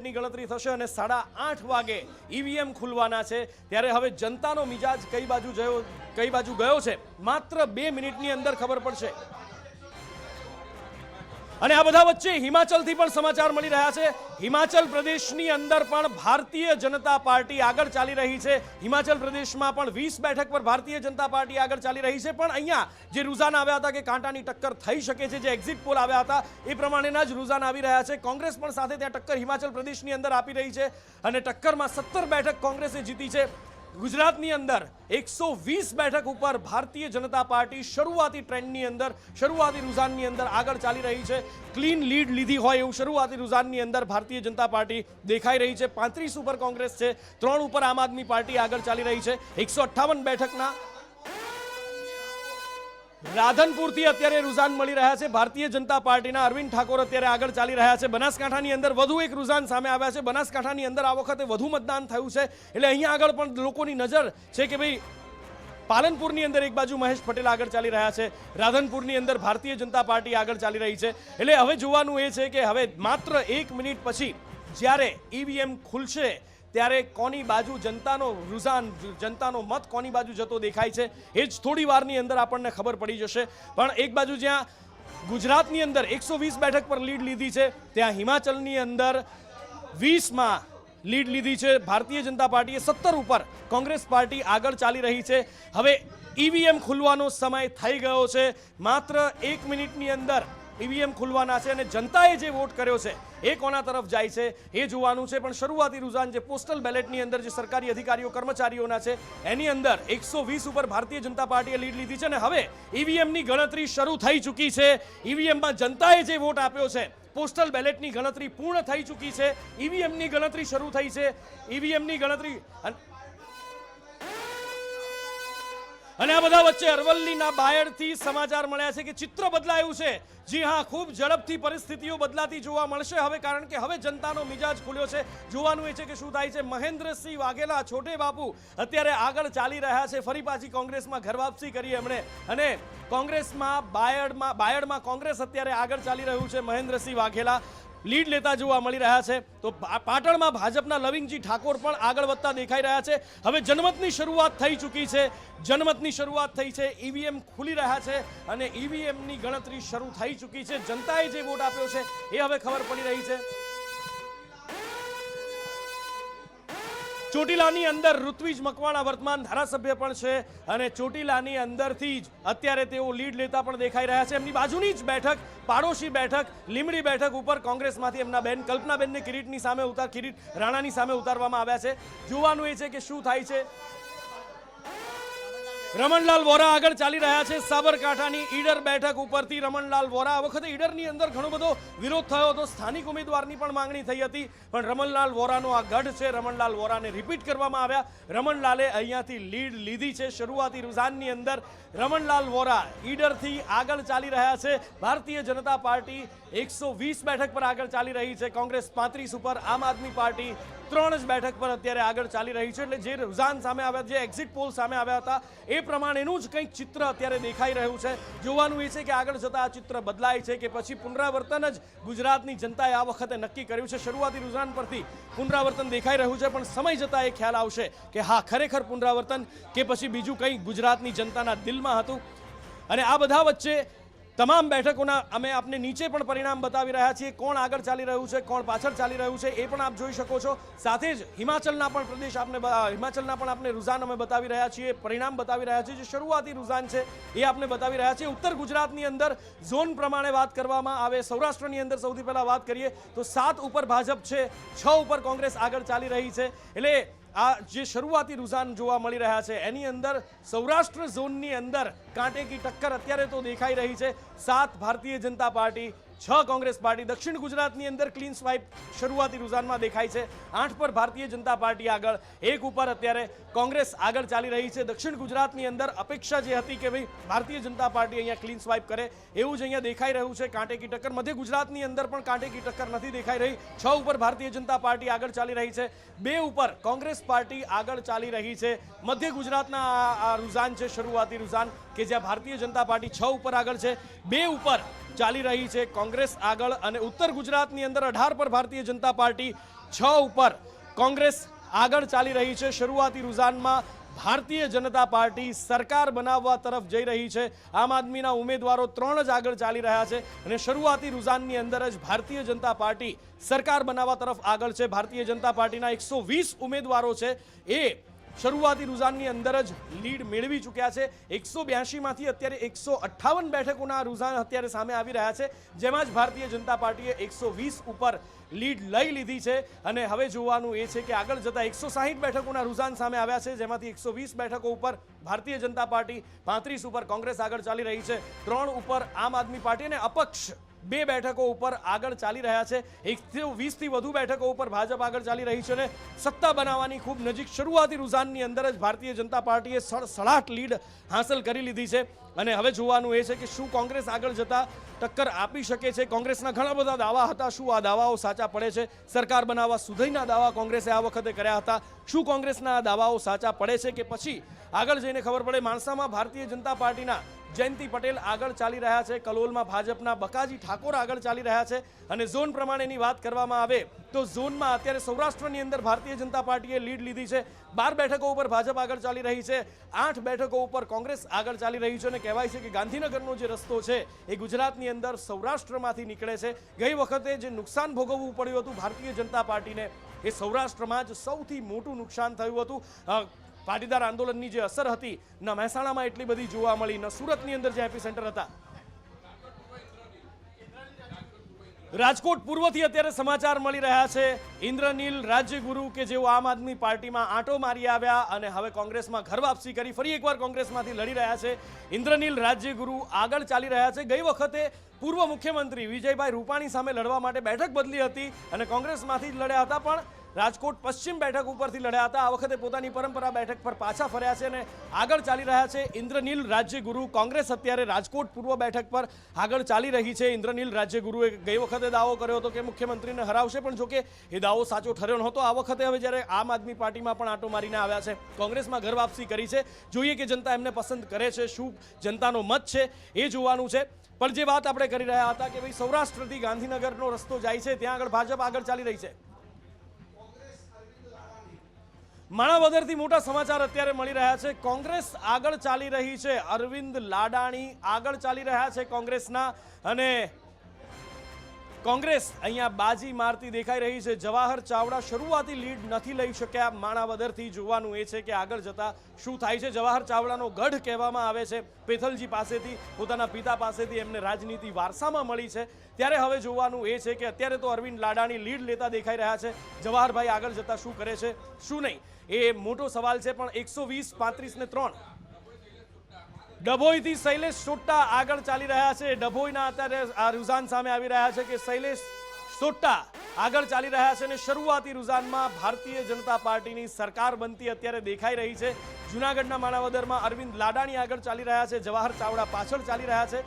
બેલેટની ગણતરી થશે અને 8:30 વાગે ઈવીએમ ખુલવાના છે। ત્યારે હવે જનતાનો મિજાજ કઈ બાજુ ગયો છે માત્ર 2 મિનિટની અંદર ખબર પડશે। અને આ બધા વચ્ચે હિમાચલથી પણ સમાચાર મળી રહ્યા છે। હિમાચલ પ્રદેશની અંદર પણ ભારતીય જનતા પાર્ટી આગળ ચાલી રહી છે। હિમાચલ પ્રદેશમાં પણ 20 બેઠક પર ભારતીય જનતા પાર્ટી આગળ ચાલી રહી છે। પણ અહીંયા જે રૂઝાન આવ્યા હતા કે કાંટાની ટક્કર થઈ શકે છે, જે એક્ઝિટ પોલ આવ્યા હતા એ પ્રમાણેના જ રૂઝાન આવી રહ્યા છે। કોંગ્રેસ પણ સાથે ત્યાં ટક્કર હિમાચલ પ્રદેશની અંદર આપી રહી છે અને ટક્કરમાં 17 બેઠક કોંગ્રેસે જીતી છે। ગુજરાતની અંદર 120 બેઠક ઉપર ભારતીય જનતા પાર્ટી શરૂઆતી ટ્રેન્ડની અંદર, શરૂઆતી રૂઝાનની અંદર આગળ ચાલી રહી છે। ક્લીન લીડ લીધી હોય એવું શરૂઆતી રૂઝાનની અંદર ભારતીય જનતા પાર્ટી દેખાઈ રહી છે। 35 ઉપર કોંગ્રેસ છે, 3 ઉપર આમ આદમી પાર્ટી આગળ ચાલી રહી છે। 158 બેઠકના રાધનપુરથી અત્યારે રૂઝાન મળી રહ્યા છે। ભારતીય જનતા પાર્ટીના અરવિંદ ઠાકોર અત્યારે આગળ ચાલી રહ્યા છે। બનાસકાંઠાની અંદર વધુ એક રૂઝાન સામે આવ્યા છે। બનાસકાંઠાની અંદર આ વખતે વધુ મતદાન થયું છે, એટલે અહીંયા આગળ પણ લોકોની નજર છે કે ભાઈ પાલનપુરની અંદર એક બાજુ મહેશ પટેલ આગળ ચાલી રહ્યા છે, રાધનપુરની અંદર ભારતીય જનતા પાર્ટી આગળ ચાલી રહી છે। એટલે હવે જોવાનું એ છે કે હવે માત્ર 1 મિનિટ પછી જ્યારે ઈવીએમ ખુલશે ત્યારે કોની બાજુ જનતાનો રૂઝાન, જનતાનો મત કોની બાજુ જતો દેખાય છે એ જ થોડી વારની અંદર આપણને ખબર પડી જશે। પણ એક બાજુ જ્યાં ગુજરાતની અંદર 120 બેઠક પર લીડ લીધી છે, ત્યાં હિમાચલની અંદર 20માં લીડ લીધી છે ભારતીય જનતા પાર્ટીએ। 17 ઉપર કોંગ્રેસ પાર્ટી આગળ ચાલી રહી છે। હવે ઈવીએમ ખુલવાનો સમય થઈ ગયો છે। માત્ર 1 મિનિટની અંદર ઈવીએમ ખુલવાના છે અને જનતાએ જે વોટ કર્યો છે એ કોના તરફ જાય છે એ જોવાનું છે। પણ શરૂઆતી રૂઝાન જે પોસ્ટલ બેલેટની અંદર જે સરકારી અધિકારીઓ કર્મચારીઓના છે એની અંદર 120 ઉપર ભારતીય જનતા પાર્ટીએ લીડ લીધી છે અને હવે ઈવીએમની ગણતરી શરૂ થઈ ચૂકી છે। ઈવીએમમાં જનતાએ જે વોટ આપ્યો છે, પોસ્ટલ બેલેટની ગણતરી પૂર્ણ થઈ ચૂકી છે, ઈવીએમની ગણતરી શરૂ થઈ છે। ઈવીએમની ગણતરી અને આ બધા વચ્ચે અરવલ્લીના બાયડથી સમાચાર મળ્યા છે કે ચિત્ર બદલાયું છે। જી હા, ખૂબ ઝડપથી પરિસ્થિતિઓ બદલાતી જોવા મળશે હવે, કારણ કે હવે જનતાનો મિજાજ ખુલ્યો છે। જોવાનું એ છે કે શું થાય છે। મહેન્દ્રસિંહ વાઘેલા, છોટે બાપુ અત્યારે આગળ ચાલી રહ્યા છે। ફરી પાછી કોંગ્રેસમાં ઘર વાપસી કરી એમણે અને કોંગ્રેસમાં બાયડમાં કોંગ્રેસ અત્યારે આગળ ચાલી રહ્યું છે। મહેન્દ્રસિંહ વાઘેલા લીડ લેતા જોવા મળી રહ્યા છે। તો પાટણમાં ભાજપના લવિંગજી ઠાકોર પણ આગળ વધતા દેખાઈ રહ્યા છે। હવે જનમતની શરૂઆત થઈ ચૂકી છે, જનમતની શરૂઆત થઈ છે, ઈવીએમ ખુલી રહ્યા છે અને ઈવીએમની ગણતરી શરૂ થઈ ચૂકી છે। જનતાએ જે વોટ આપ્યો છે એ હવે ખબર પડી રહી છે। ચોટીલાની અંદર ઋત્વિજ મકવાણા વર્તમાન ધારાસભ્ય પણ છે અને ચોટીલાની અંદરથી જ અત્યારે તેઓ લીડ લેતા પણ દેખાઈ રહ્યા છે। એમની બાજુની જ બેઠક, પાડોશી બેઠક લીમડી બેઠક ઉપર કોંગ્રેસમાંથી એમના બેન કલ્પનાબેનને કિરીટ રાણાની સામે ઉતારવામાં આવ્યા છે। જોવાનું એ છે કે શું થાય છે। રમણલાલ વોરા આગળ ચાલી રહ્યા છે। સાબરકાંઠાની ઈડર બેઠક ઉપરથી રમણલાલ વોરા, આ વખતે ઈડરની અંદર ઘણો બધો વિરોધ થયો હતો, સ્થાનિક ઉમેદવારની પણ માંગણી થઈ હતી, પણ રમણલાલ વોરાનો આ ગઢ છે, રમણલાલ વોરાને રિપીટ કરવામાં આવ્યા। રમણલાલે અહીંયાથી લીડ લીધી છે શરૂઆતી રૂઝાનની અંદર। રમણલાલ વોરા ઈડરથી આગળ ચાલી રહ્યા છે। ભારતીય જનતા પાર્ટી 120 બેઠક પર આગળ ચાલી રહી છે, કોંગ્રેસ 35 ઉપર, આમ આદમી પાર્ટી 3 જ બેઠક પર અત્યારે આગળ ચાલી રહી છે। એટલે જે રૂઝાન સામે આવ્યા, જે એક્ઝિટ પોલ સામે આવ્યા હતા એ પ્રમાણેનું જ કંઈક ચિત્ર અત્યારે દેખાઈ રહ્યું છે। જોવાનું એ છે કે આગળ જતા આ ચિત્ર બદલાય છે કે પછી પુનરાવર્તન જ ગુજરાતની જનતાએ આ વખતે નક્કી કર્યું છે। શરૂઆતી રૂઝાન પરથી પુનરાવર્તન દેખાઈ રહ્યું છે, પણ સમય જતા એ ખ્યાલ આવશે કે હા, ખરેખર પુનરાવર્તન કે પછી બીજું કંઈ ગુજરાતની જનતાના દિલમાં હતું। અને આ બધા વચ્ચે તમામ બેઠકોના અમે આપને નીચે પણ પરિણામ બતાવી રહ્યા છીએ। કોણ આગળ ચાલી રહ્યું છે, કોણ પાછળ ચાલી રહ્યું છે એ પણ આપ જોઈ શકો છો। સાથે જ હિમાચલના પણ આપને રૂઝાન અમે બતાવી રહ્યા છીએ, પરિણામ બતાવી રહ્યા છીએ। જે શરૂઆતી રૂઝાન છે એ આપને બતાવી રહ્યા છીએ। ઉત્તર ગુજરાતની અંદર ઝોન પ્રમાણે વાત કરવામાં આવે, સૌરાષ્ટ્રની અંદર સૌથી પહેલા વાત કરીએ તો 7 ઉપર ભાજપ છે, 6 ઉપર કોંગ્રેસ આગળ ચાલી રહી છે। એટલે આ જે શરૂઆતી રૂઝાન જોવા મળી રહ્યા છે એની અંદર સૌરાષ્ટ્ર ઝોનની અંદર કાંટે કી ટક્કર અત્યારે તો દેખાઈ રહી છે। 7 ભારતીય જનતા પાર્ટી, 6 કોંગ્રેસ પાર્ટી। દક્ષિણ ગુજરાતની અંદર ક્લીન સ્વાઇપ શરૂઆતી રૂઝાનમાં દેખાય છે। 8 પર ભારતીય જનતા પાર્ટી આગળ, 1 ઉપર અત્યારે કોંગ્રેસ આગળ ચાલી રહી છે। દક્ષિણ ગુજરાતની અંદર અપેક્ષા જે હતી કે ભાઈ ભારતીય જનતા પાર્ટી અહીંયા ક્લીન સ્વાઇપ કરે એવું જ અહીંયા દેખાઈ રહ્યું છે, કાંટે કી ટક્કર। મધ્ય ગુજરાતની અંદર પણ કાંટે કી ટક્કર નથી દેખાઈ રહી। 6 ઉપર ભારતીય જનતા પાર્ટી આગળ ચાલી રહી છે, 2 ઉપર કોંગ્રેસ પાર્ટી આગળ ચાલી રહી છે। મધ્ય ગુજરાતના આ રૂઝાન છે, શરૂઆતી રૂઝાન કે જ્યાં ભારતીય જનતા પાર્ટી 6 ઉપર આગળ છે, 2 ઉપર ચાલી રહી છે કોંગ્રેસ આગળ। અને ઉત્તર ગુજરાતની અંદર 18 પર ભારતીય જનતા પાર્ટી, 6 ઉપર કોંગ્રેસ આગળ ચાલી રહી છે। શરૂઆતી રૂઝાનમાં ભારતીય જનતા પાર્ટી સરકાર બનાવવા તરફ જઈ રહી છે। આમ આદમીના ઉમેદવારો 3 જ આગળ ચાલી રહ્યા છે અને શરૂઆતી રૂઝાનની અંદર જ ભારતીય જનતા પાર્ટી સરકાર બનાવવા તરફ આગળ છે। ભારતીય જનતા પાર્ટીના 120 ઉમેદવારો છે એ શરૂઆતી રૂઝાનની અંદર જ લીડ મેળવી ચૂક્યા છે। 182 માંથી અત્યારે 158 બેઠકોના રૂઝાન અત્યારે સામે આવી રહ્યા છે, જેમાં જ ભારતીય જનતા પાર્ટીએ 120 ઉપર લીડ લઈ લીધી છે અને હવે જોવાનું એ છે કે આગળ જતા 160 બેઠકોના રૂઝાન સામે આવ્યા છે, જેમાંથી 120 બેઠકો ઉપર ભારતીય જનતા પાર્ટી, 35 ઉપર કોંગ્રેસ આગળ ચાલી રહી છે, 3 ઉપર આમ આદમી પાર્ટી અને અપક્ષ 2 બેઠકો ઉપર આગળ ચાલી રહ્યા છે। 120 થી વધુ બેઠકો ઉપર ભાજપ આગળ ચાલી રહી છે અને સત્તા બનાવવાની ખૂબ નજીક શરૂઆતી રૂઝાનની અંદર જ ભારતીય જનતા પાર્ટીએ સડસડાટ લીડ હાંસલ કરી લીધી છે અને હવે જોવાનું એ છે કે શું કોંગ્રેસ આગળ જતા ટક્કર આપી શકે છે। કોંગ્રેસના ઘણા બધા દાવા હતા, શું આ દાવાઓ સાચા પડે છે? સરકાર બનાવવા સુધીના દાવા કોંગ્રેસે આ વખતે કર્યા હતા, શું કોંગ્રેસના આ દાવાઓ સાચા પડે છે કે પછી આગળ જઈને ખબર પડે? માણસામાં ભારતીય જનતા પાર્ટીના જયંતિ પટેલ આગળ ચાલી રહ્યા છે, કલોલમાં ભાજપના બકાજી ઠાકોર આગળ ચાલી રહ્યા છે અને ઝોન પ્રમાણેની વાત કરવામાં આવે તો ઝોનમાં અત્યારે સૌરાષ્ટ્રની અંદર ભારતીય જનતા પાર્ટીએ લીડ લીધી છે। 12 બેઠકો ઉપર ભાજપ આગળ ચાલી રહી છે, 8 બેઠકો ઉપર કોંગ્રેસ આગળ ચાલી રહી છે અને કહેવાય છે કે ગાંધીનગરનો જે રસ્તો છે એ ગુજરાતની અંદર સૌરાષ્ટ્રમાંથી નીકળે છે। ગઈ વખતે જે નુકસાન ભોગવવું પડ્યું હતું ભારતીય જનતા પાર્ટીને, એ સૌરાષ્ટ્રમાં જ સૌથી મોટું નુકસાન થયું હતું। પાટીદાર આંદોલનની જે અસર હતી ન મહેસાણામાં એટલી બધી જોવા મળી, ન સુરતની અંદર જે એપિસેન્ટર હતા। રાજકોટ પૂર્વથી અત્યારે સમાચાર મળી રહ્યા છે, ઇન્દ્રનીલ રાજ્યગુરુ કે જેઓ આમ આદમી પાર્ટીમાં આંટો મારી આવ્યા અને હવે કોંગ્રેસમાં ઘર વાપસી કરી ફરી એકવાર કોંગ્રેસમાંથી લડી રહ્યા છે। ઇન્દ્રનીલ રાજ્યગુરુ આગળ ચાલી રહ્યા છે। ગઈ વખતે પૂર્વ મુખ્યમંત્રી વિજયભાઈ રૂપાણી સામે લડવા માટે બેઠક બદલી હતી અને કોંગ્રેસમાંથી જ લડ્યા હતા, પણ રાજકોટ પશ્ચિમ બેઠક ઉપરથી લડ્યા હતા। આ વખતે પોતાની પરંપરા બેઠક પર પાછા ફર્યા છે અને આગળ ચાલી રહ્યા છે ઇન્દ્રનીલ રાજ્યગુરુ। કોંગ્રેસ અત્યારે રાજકોટ પૂર્વ બેઠક પર આગળ ચાલી રહી છે। ઇન્દ્રનીલ રાજ્યગુરુએ ગઈ વખતે દાવો કર્યો હતો કે મુખ્યમંત્રીને હરાવશે, પણ જોકે એ દાવો સાચો ઠર્યો નહોતો। આ વખતે હવે જ્યારે આમ આદમી પાર્ટીમાં પણ આંટો મારીને આવ્યા છે, કોંગ્રેસમાં ઘર વાપસી કરી છે, જોઈએ કે જનતા એમને પસંદ કરે છે, શું જનતાનો મત છે એ જોવાનું છે। પણ જે વાત આપણે કરી રહ્યા હતા કે ભાઈ સૌરાષ્ટ્રથી ગાંધીનગરનો રસ્તો જાય છે, ત્યાં આગળ ભાજપ આગળ ચાલી રહી છે। માણાવદરથી મોટા સમાચાર અત્યારે મળી રહ્યા છે, કોંગ્રેસ આગળ ચાલી રહી છે, અરવિંદ લાડાણી આગળ ચાલી રહ્યા છે કોંગ્રેસના અને કોંગ્રેસ અહીંયા બાજી મારતી દેખાઈ રહી છે। જવાહર ચાવડા શરૂઆતી લીડ નથી લઈ શક્યા માણાવદરથી, જોવાનું એ છે કે આગળ જતા શું થાય છે। જવાહર ચાવડાનો ગઢ કહેવામાં આવે છે, પેથલજી પાસેથી, પોતાના પિતા પાસેથી એમને રાજનીતિ વારસામાં મળી છે, ત્યારે હવે જોવાનું એ છે કે અત્યારે તો અરવિંદ લાડાણી લીડ લેતા દેખાઈ રહ્યા છે। જવાહરભાઈ આગળ જતા શું કરે છે શું નહીં એ મોટો સવાલ છે, પણ 120, 35 ને 3 ડભોઈથી શૈલેષ સોટ્ટા આગળ ચાલી રહ્યા છે। ડભોઈના અત્યારે આ રૂઝાન સામે આવી રહ્યા છે કે શૈલેષ સોટ્ટા આગળ ચાલી રહ્યા છે અને શરૂઆતી રૂઝાનમાં ભારતીય જનતા પાર્ટીની સરકાર બનતી અત્યારે દેખાઈ રહી છે। જૂનાગઢના માણાવદરમાં અરવિંદ લાડાણી આગળ ચાલી રહ્યા છે, જવાહર ચાવડા પાછળ ચાલી રહ્યા છે।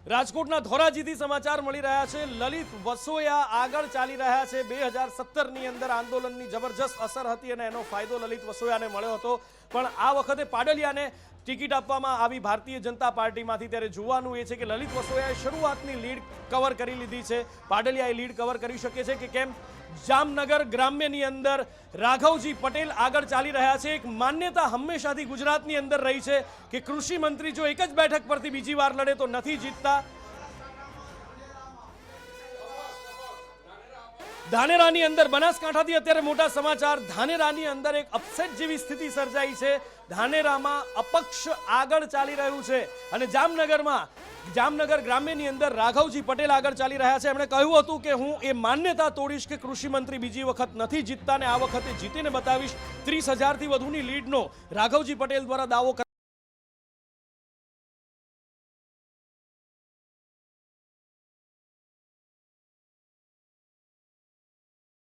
રાજકોટના ધોરાજીથી સમાચાર મળી રહ્યા છે, લલિત વસોયા આગળ ચાલી રહ્યા છે। 2017ની અંદર આંદોલનની જબરજસ્ત અસર હતી અને એનો ફાયદો લલિત વસોયાને મળ્યો હતો, પણ આ વખતે પાડલિયાને ટિકિટ આપવામાં આવી ભારતીય જનતા પાર્ટીમાંથી, ત્યારે જોવાનું એ છે કે લલિત વસોયાએ શરૂઆતની લીડ કવર કરી લીધી છે, પાડલિયાએ લીડ કવર કરી શકે છે કે કેમ? જામનગર ગ્રામ્યની અંદર રાઘવજી પટેલ આગળ ચાલી રહ્યા છે। એક માન્યતા હંમેશાથી ગુજરાતની અંદર રહી છે કે કૃષિ મંત્રી જો એક જ બેઠક પરથી બીજી વાર લડે તો નથી જીતતા। ધાનેરાની અંદર બનાસકાંઠાથી અત્યારે મોટા સમાચાર, ધાનેરાની અંદર એક અપસેટ જેવી સ્થિતિ સર્જાઈ છે। ધાનેરામાં અપક્ષ આગળ ચાલી રહ્યું છે અને જામનગર ગ્રામ્યની અંદર રાઘવજી પટેલ આગળ ચાલી રહ્યા છે। એમણે કહ્યું હતું કે હું એ માન્યતા તોડીશ કે કૃષિ મંત્રી બીજી વખત નથી જીતતા ને આ વખતે જીતીને બતાવીશ। 30,000થી વધુની લીડનો રાઘવજી પટેલ દ્વારા દાવો